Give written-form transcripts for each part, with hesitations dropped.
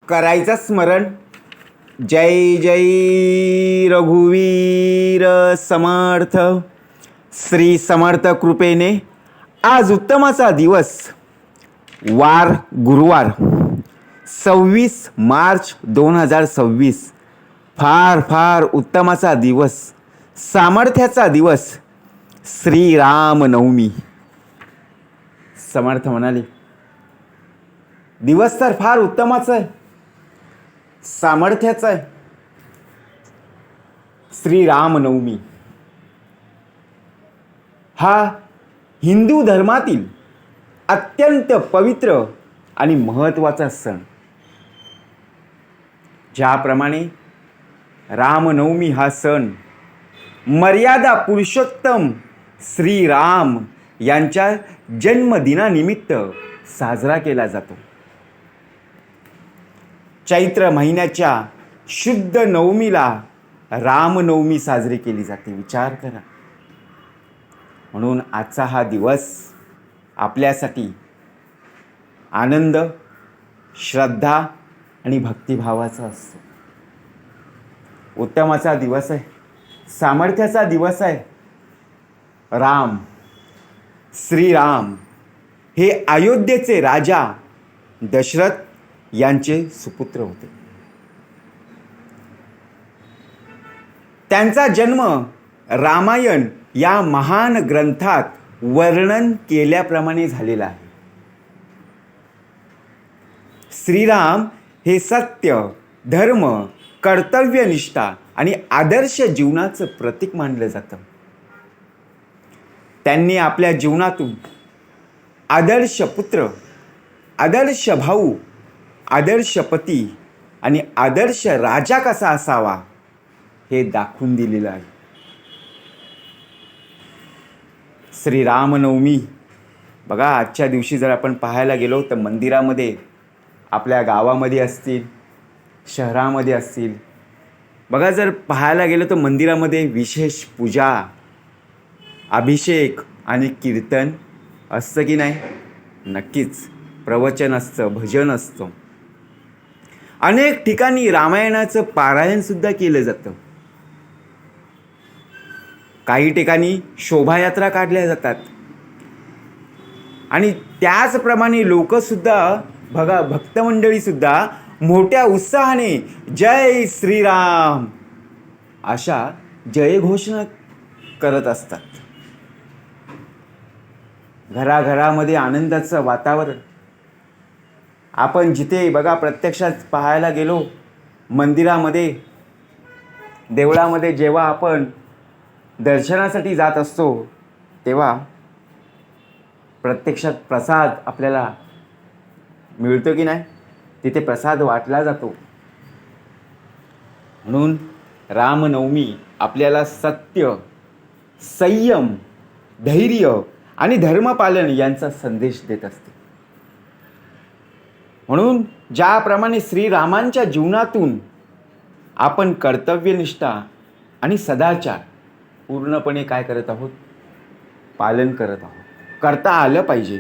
करायचं स्मरण. जय जय रघुवीर समर्थ. श्री समर्थ कृपेने आज उत्तमाचा दिवस, वार गुरुवार 26 मार्च 2026. फार फार उत्तमाचा दिवस, सामर्थ्याचा दिवस, श्रीरामनवमी. समर्थ म्हणाले, दिवस तर फार उत्तमाचा आहे, सामर्थ्याचा आहे. श्रीरामनवमी हा हिंदू धर्मातील अत्यंत पवित्र आणि महत्त्वाचा सण. ज्याप्रमाणे रामनवमी हा सण मर्यादा पुरुषोत्तम श्रीराम यांच्या जन्मदिनानिमित्त साजरा केला जातो. चैत्र महिन्याच्या शुद्ध नवमीला रामनवमी साजरी केली जाते. विचार करा. म्हणून आजचा हा दिवस आपल्यासाठी आनंद, श्रद्धा आणि भक्तिभावाचा असतो. उत्तमाचा दिवस आहे, सामर्थ्याचा दिवस आहे. राम, श्रीराम हे अयोध्येचे राजा दशरथ यांचे सुपुत्र होते. त्यांचा जन्म रामायण या महान ग्रंथात वर्णन केल्याप्रमाणे झालेला आहे. श्रीराम हे सत्य, धर्म, कर्तव्यनिष्ठा आणि आदर्श जीवनाचं प्रतीक मानलं जातं. त्यांनी आपल्या जीवनातून आदर्श पुत्र, आदर्श भाऊ, आदर्श पती आणि आदर्श राजा कसा असावा हे दाखवून दिलेलं आहे. श्रीरामनवमी बघा, आजच्या दिवशी जर आपण पाहायला गेलो तर मंदिरामध्ये, आपल्या गावामध्ये असतील, शहरामध्ये असतील, बघा जर पाहायला गेलो तर मंदिरामध्ये विशेष पूजा, अभिषेक आणि कीर्तन असतं की नाही? नक्कीच. प्रवचन असतं, भजन असतं. अनेक ठिकाणी रामायणाचं पारायण सुद्धा केलं जातं. काही ठिकाणी शोभायात्रा काढल्या जातात आणि त्याचप्रमाणे लोकसुद्धा बघा, भक्तमंडळीसुद्धा मोठ्या उत्साहाने जय श्रीराम अशा जयघोषणा करत असतात. घराघरामध्ये आनंदाचं वातावरण. आपण जिथे बघा प्रत्यक्षात पाहायला गेलो, मंदिरामध्ये, देवळामध्ये जेव्हा आपण दर्शनासाठी जात असतो तेव्हा प्रत्यक्षात प्रसाद आपल्याला मिळतो की नाही? तिथे प्रसाद वाटला जातो. म्हणून रामनवमी आपल्याला सत्य, संयम, धैर्य आणि धर्मपालन यांचा संदेश देत असते. म्हणून ज्याप्रमाणे श्रीरामांच्या जीवनातून आपण कर्तव्यनिष्ठा आणि सदाचार पूर्णपणे काय करत आहोत? पालन करत आहोत. करता आलं पाहिजे.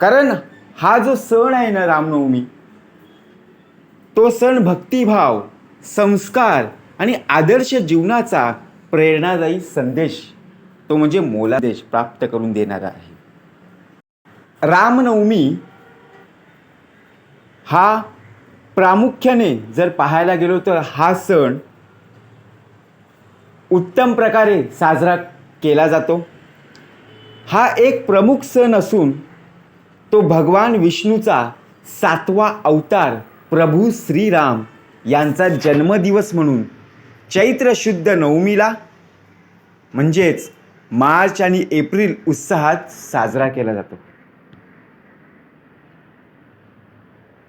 कारण हा जो सण आहे ना, रामनवमी, तो सण भक्तिभाव, संस्कार आणि आदर्श जीवनाचा प्रेरणादायी संदेश, तो म्हणजे मोलादेश प्राप्त करून देणारा आहे. रामनवमी हा प्रामुख्याने जर पाहायला गेलो तर हा सण उत्तम प्रकारे साजरा केला जातो. हा एक प्रमुख सण असून तो भगवान विष्णूचा 7वा अवतार प्रभू श्रीराम यांचा जन्मदिवस म्हणून चैत्र शुद्ध नवमीला म्हणजेच मार्च आणि एप्रिल उत्साहात साजरा केला जातो.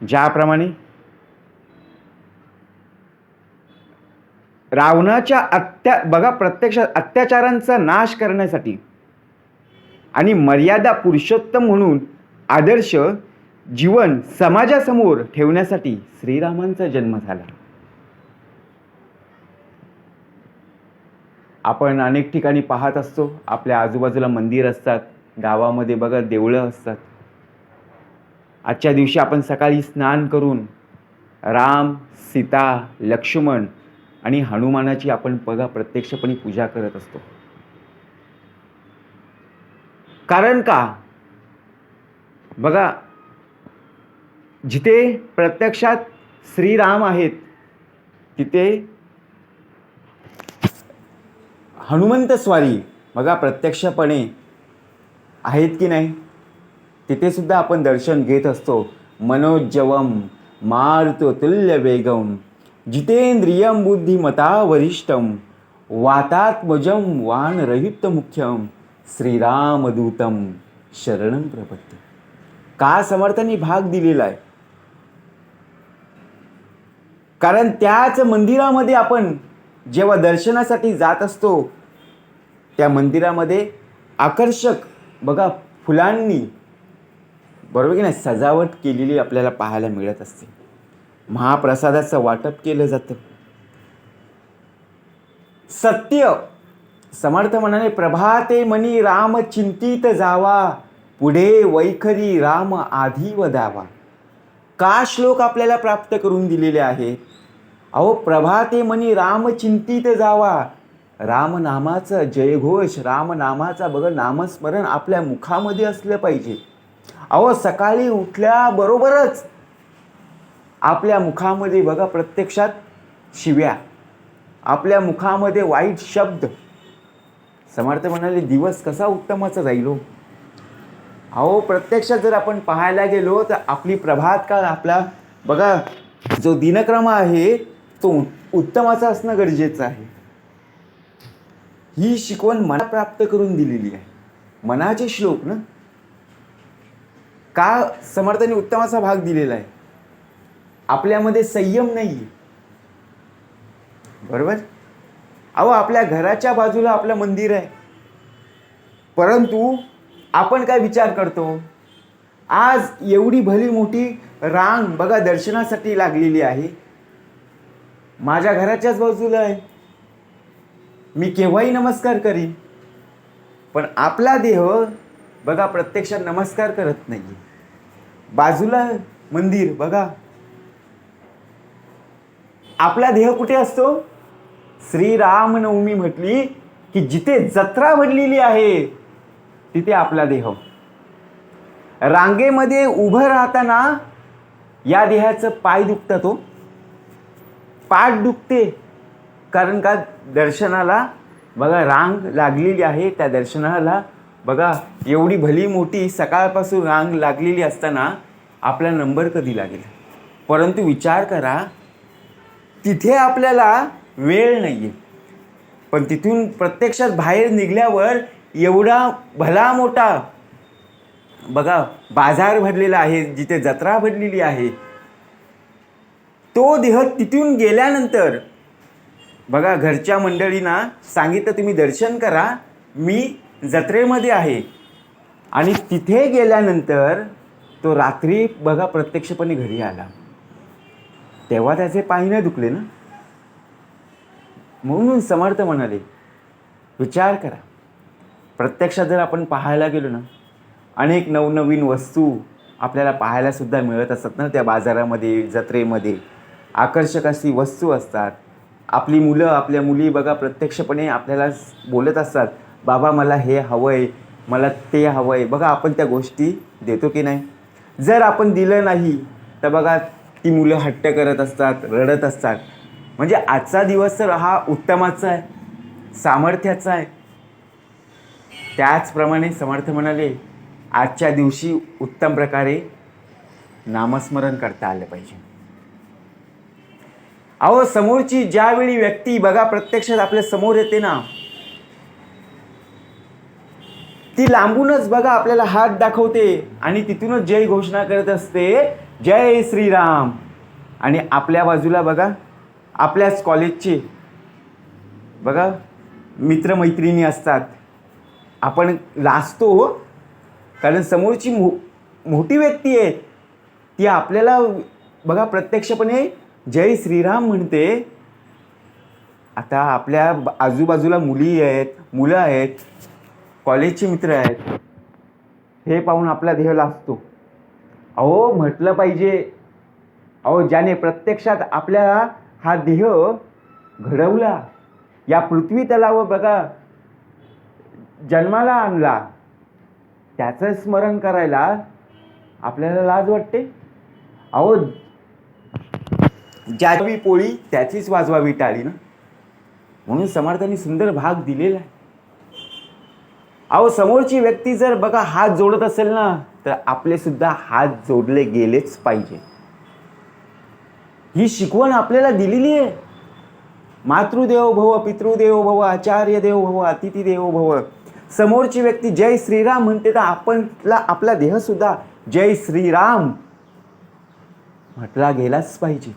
ज्याप्रमाणे रावणाच्या बघा प्रत्यक्षात अत्याचारांचा नाश करण्यासाठी आणि मर्यादा पुरुषोत्तम म्हणून आदर्श जीवन समाजासमोर ठेवण्यासाठी श्रीरामांचा जन्म झाला. आपण अनेक ठिकाणी पाहत असतो, आपल्या आजूबाजूला मंदिर असतात, गावामध्ये बघा देवळं असतात. आजच्या दिवशी आपण सकाळी स्नान करून राम, सीता, लक्ष्मण आणि हनुमानाची आपण बघा प्रत्यक्षपणे पूजा करत असतो. कारण का बघा, जिथे प्रत्यक्षात श्रीराम आहेत तिथे हनुमंत स्वारी बघा प्रत्यक्षपणे आहेत की नाही, तिथे सुद्धा आपण दर्शन घेत असतो. मनोज्जवम मारुततुल्य वेगम जितेंद्रियम बुद्धिमता वरिष्ठम वातात्मजम वानरहित मुख्यम श्रीरामदूतम शरणं प्रपत्ते. का समर्थांनी भाग दिलेला आहे? कारण त्याच मंदिरामध्ये आपण जेव्हा दर्शनासाठी जात असतो त्या मंदिरामध्ये आकर्षक बघा फुलांनी बरोबर की नाही सजावट केलेली आपल्याला पाहायला मिळत असते. महाप्रसादाचं वाटप केलं जातं. सत्य समर्थ म्हणाले प्रभाते मनी राम चिंतित जावा पुढे वैखरी राम आधी वदावा. का श्लोक आपल्याला प्राप्त करून दिलेले आहेत? अहो प्रभाते मनी राम चिंतित जावा. रामनामाचं जयघोष, रामनामाचा बघा नामस्मरण आपल्या मुखामध्ये असलं पाहिजे. अहो सकाळी उठल्याबरोबरच आपल्या मुखामध्ये बघा प्रत्यक्षात शिव्या, आपल्या मुखामध्ये वाईट शब्द. समर्थ म्हणाले दिवस कसा उत्तमाचा जाईल हो. अहो प्रत्यक्षात जर आपण पाहायला गेलो तर आपली प्रभात काळ आपला बघा जो दिनक्रम आहे तो उत्तमाचा असणं गरजेचं आहे. ही शिकवण मना प्राप्त करून दिलेली आहे. मनाचे श्लोक ना. का समर्थांनी उत्तमाचा भाग दिलेला आहे? आपल्यामध्ये संयम नाही बरोबर. अहो आपल्या घराच्या बाजूला आपलं मंदिर आहे, परंतु आपण काय विचार करतो? आज एवढी भली मोठी रांग बघा दर्शनासाठी लागलेली आहे, माझ्या घराच्याच बाजूला आहे, मी केव्हाही नमस्कार करीन. पण आपला देह बघा प्रत्यक्षात नमस्कार करत नाही. बाजूला मंदिर बघा, आपला देह कुठे असतो? श्रीरामनवमी म्हटली की जिथे जत्रा भरलेली आहे तिथे आपला देह. रांगेमध्ये उभं राहताना या देहाचं पाय दुखतात हो, पाठ दुखते. कारण का दर्शनाला बघा रांग लागलेली आहे. त्या दर्शनाला बघा एवढी भली मोठी सकाळपासून रांग लागलेली असताना आपला नंबर कधी लागेल? परंतु विचार करा तिथे आपल्याला वेळ नाही आहे, पण तिथून प्रत्यक्षात बाहेर निघाल्यावर एवढा भला मोठा बघा बाजार भरलेला आहे, जिथे जत्रा भरलेली आहे. तो देह तिथून गेल्यानंतर बघा घरच्या मंडळींना सांगितलं तुम्ही दर्शन करा, मी जत्रेमध्ये आहे. आणि तिथे गेल्यानंतर तो रात्री बघा प्रत्यक्षपणे घरी आला, तेव्हा त्याचे पाय नाही दुखले ना. म्हणून समर्थ म्हणाले विचार करा. प्रत्यक्षात जर आपण पाहायला गेलो ना, अनेक नवनवीन वस्तू आपल्याला पाहायला सुद्धा मिळत असतात ना. त्या बाजारामध्ये जत्रेमध्ये आकर्षक अशी वस्तू असतात. आपली मुलं आपल्या मुली बघा प्रत्यक्षपणे आपल्याला बोलत असतात, बाबा मला हे हवं आहे, मला ते हवं आहे. बघा आपण त्या गोष्टी देतो की नाही? जर आपण दिलं नाही तर बघा ती मुलं हट्ट करत असतात, रडत असतात. म्हणजे आजचा दिवस तर हा उत्तमाचा आहे, सामर्थ्याचा आहे. त्याचप्रमाणे समर्थ म्हणाले आजच्या दिवशी उत्तम प्रकारे नामस्मरण करता आलं पाहिजे. अहो समोरची ज्यावेळी व्यक्ती बघा प्रत्यक्षात आपल्या समोर येते ना, ती लांबूनच बघा आपल्याला हात दाखवते आणि तिथूनच जय घोषणा करत असते, जय श्रीराम. आणि आपल्या बाजूला बघा आपल्याच कॉलेजचे बघा मित्रमैत्रिणी असतात. आपण लाजतो कारण समोरची मोठी व्यक्ती आहे, ती आपल्याला बघा प्रत्यक्षपणे जय श्रीराम म्हणते. आता आपल्या आजूबाजूला मुली आहेत, मुलं आहेत, कॉलेजचे मित्र आहेत, हे पाहून आपला देह लाजतो. अहो म्हटलं पाहिजे अहो, ज्याने प्रत्यक्षात आपल्याला हा देह घडवला, या पृथ्वी तलावर बघा जन्माला आणला, त्याचं स्मरण करायला आपल्याला लाज वाटते. अहो, ज्याची पोळी त्याचीच वाजवावी टाळी ना. म्हणून समर्थांनी सुंदर भाग दिलेला आहे. अहो, समोरची व्यक्ती जर बघा हात जोडत असेल ना, तर आपले सुद्धा हात जोडले गेलेच पाहिजे. ही शिकवण आपल्याला दिलेली आहे. मातृदेवो भव, पितृदेवो भव, आचार्य देवो भव, अतिथी देवो भव. समोरची व्यक्ती जय श्रीराम म्हणते तर आपला देह सुद्धा जय श्रीराम म्हटला गेलाच पाहिजे.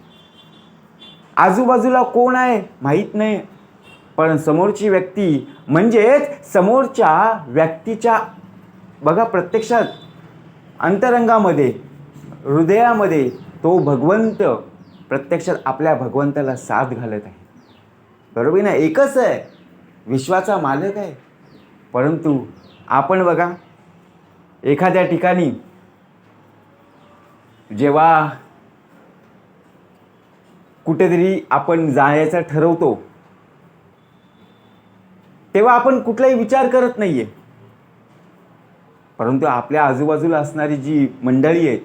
आजूबाजूला कोण आहे माहीत नाही, पण समोरची व्यक्ती म्हणजेच समोरच्या व्यक्तीच्या बघा प्रत्यक्षात अंतरंगामध्ये, हृदयामध्ये तो भगवंत प्रत्यक्षात आपल्या भगवंताला साथ घालत आहे. बरोबर ना. एकच आहे, विश्वाचा मालक आहे. परंतु आपण बघा एखाद्या ठिकाणी जेव्हा कुठेतरी आपण जायचं ठरवतो, तेव्हा आपण कुठलाही विचार करत नाहीये. परंतु आपल्या आजूबाजूला असणारी जी मंडळी आहेत,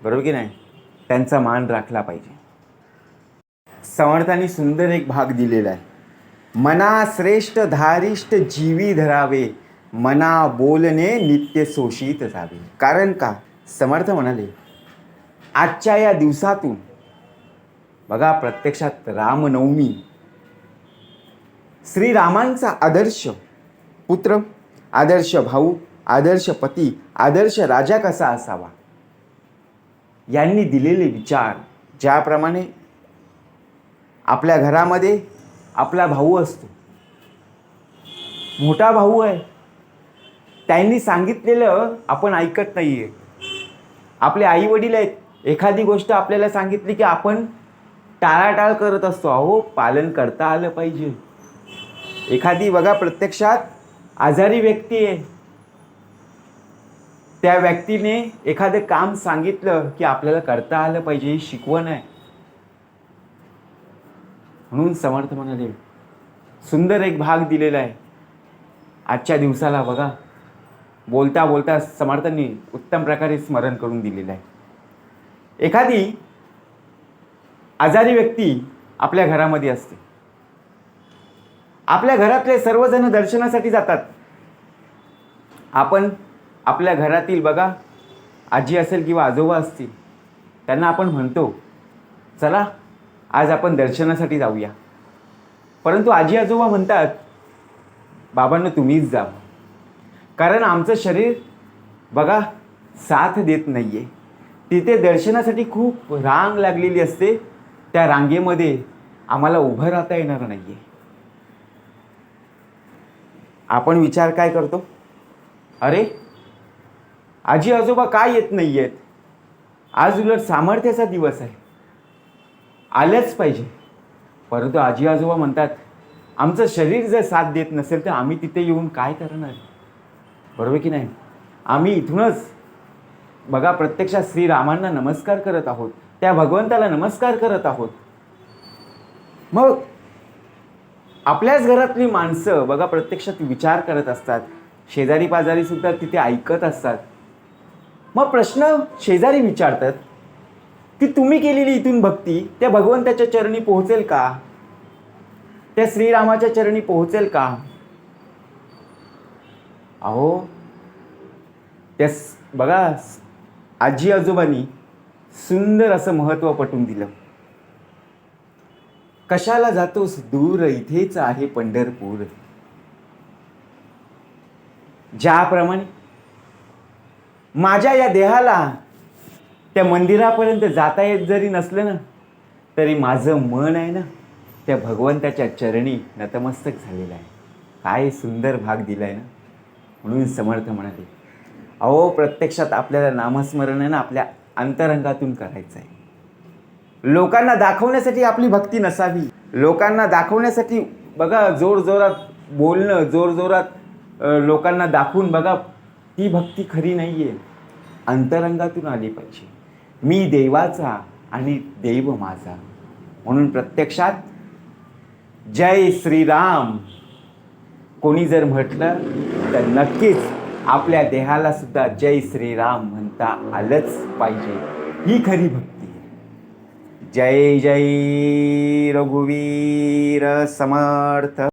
बरोबर की नाही, त्यांचा मान राखला पाहिजे. समर्थांनी सुंदर एक भाग दिलेला आहे. मना श्रेष्ठ धारिष्ठ जीवी धरावे, मना बोलणे नित्य शोषित जावे. कारण का समर्थ म्हणाले, आजच्या या दिवसातून बघा प्रत्यक्षात रामनवमी, श्रीरामांचा आदर्श पुत्र, आदर्श भाऊ, आदर्श पती, आदर्श राजा कसा असावा, यांनी दिलेले विचार, ज्याप्रमाणे आपल्या घरामध्ये आपला भाऊ असतो, मोठा भाऊ आहे, त्यांनी सांगितलेलं आपण ऐकत नाहीये. आपले आई वडील आहेत, एखादी गोष्ट आपल्याला सांगितली की आपण टाळाटाळ करत असतो. अहो, पालन करता आलं पाहिजे. एखादी बघा प्रत्यक्षात आजारी व्यक्ती आहे, त्या व्यक्तीने एखादं काम सांगितलं की आपल्याला करता आलं पाहिजे, ही शिकवण आहे. म्हणून समर्थ म्हणाले, सुंदर एक भाग दिलेला आहे. आजच्या दिवसाला बघा बोलता बोलता समर्थांनी उत्तम प्रकारे स्मरण करून दिलेलं आहे. एखादी आजारी व्यक्ती आपल्या घरामध्ये असते. आपल्या घरातले सर्वजण दर्शनासाठी जातात. आपण आपल्या घरातील बघा आजी असेल किंवा आजोबा असतील, त्यांना आपण म्हणतो चला आज आपण दर्शनासाठी जाऊया. परंतु आजी आजोबा म्हणतात, बाबांनो तुम्हीच जा, कारण आमचं शरीर बघा साथ देत नाहीये. तिथे दर्शनासाठी खूप रांग लागलेली असते, त्या रांगेमध्ये आम्हाला उभं राहता येणार नाहीये. आपण विचार काय करतो, अरे आजी आजोबा काय येत नाही आहेत, आज उलट सामर्थ्याचा दिवस आहे, आल्याच पाहिजे. परंतु आजी आजोबा म्हणतात, आमचं शरीर जर साथ देत नसेल तर आम्ही तिथे येऊन काय करणार, बरोबर की नाही. आम्ही इथूनच बघा प्रत्यक्षात श्रीरामांना नमस्कार करत आहोत, त्या भगवंताला नमस्कार करत आहोत. मग आपल्याच घरातली माणसं बघा प्रत्यक्षात विचार करत असतात, शेजारी पाजारी सुद्धा तिथे ऐकत असतात. मग प्रश्न शेजारी विचारतात की तुम्ही केलेली इथून भक्ती त्या भगवंताच्या चरणी पोहोचेल का, त्या श्रीरामाच्या चरणी पोहोचेल का. अहो, त्या बघा आजी आजोबांनी सुंदर असं महत्त्व पटवून दिलं. कशाला जातोस दूर, इथेच आहे पंढरपूर. ज्याप्रमाणे माझ्या या देहाला त्या मंदिरापर्यंत जाता येत जरी नसलं ना, तरी माझं मन आहे ना त्या भगवंताच्या चरणी नतमस्तक झालेलं आहे. काय सुंदर भाग दिलाय ना. म्हणून समर्थ म्हणाले, अहो प्रत्यक्षात आपल्याला नामस्मरण आहे ना आपल्या अंतरंगातून करायचं आहे. लोकांना दाखवण्यासाठी आपली भक्ती नसावी. लोकांना दाखवण्यासाठी बघा जोरजोरात बोलणं, जोरजोरात लोकांना दाखवून बघा ती भक्ती खरी नाही आहे. अंतरंगातून आली पाहिजे. मी देवाचा आणि देव माझा. म्हणून प्रत्यक्षात जय श्रीराम कोणी जर म्हटलं तर नक्कीच आपल्या देहाला सुद्धा जय श्रीराम म्हणता आलंच पाहिजे. ही खरी भक्ती. जय जय रघुवीर समर्थ.